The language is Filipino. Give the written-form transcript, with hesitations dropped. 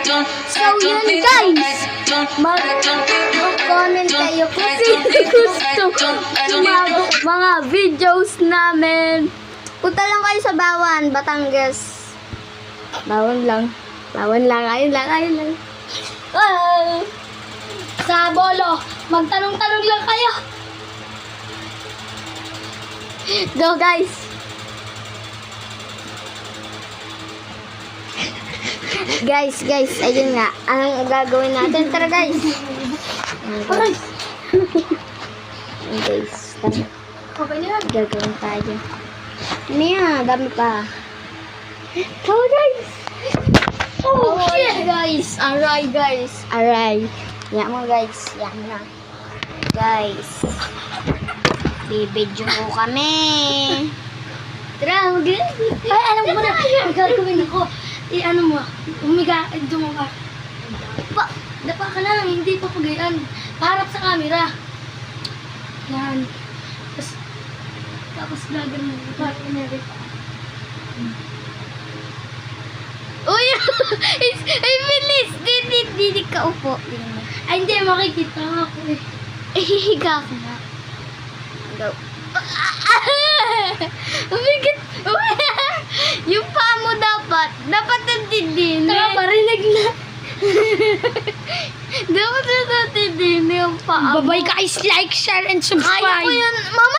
So yun guys, mag-comment kayo kung sino gusto mga videos namin. Punta lang kayo sa Bawan, Batangas. Bawan lang. Ayun lang. Sa Bolo, magtanong-tanong lang kayo. Go guys. Guys, ayun nga. Anong gagawin natin? Tara guys. Guys, tara. Okay na yan. Gagawin tayo. Ano yan? Dami pa. Go guys. Oh, shit. Guys. Aray. Yan mo guys. Yan na. Guys. Bibidyo ko kami. Tara, Ay, alam ko na. May gagawin ako. Ano mo? Umiga. Dumaba. Dapa ka lang. Hindi pa pagayan. Paharap sa camera. Yan. Tapos gagawin mo. Parang inari. Uy! Ay, bilis! Didi ka upo. Ay, hindi. Makikita ako eh. Hihiga ka na. Go. Umigit. Yung paa mo dapat nandidin. Tara, parinig na. Dapat nandidin yung paa mo. Babay guys. Like, share, and subscribe. Kaya ko yun. Mama,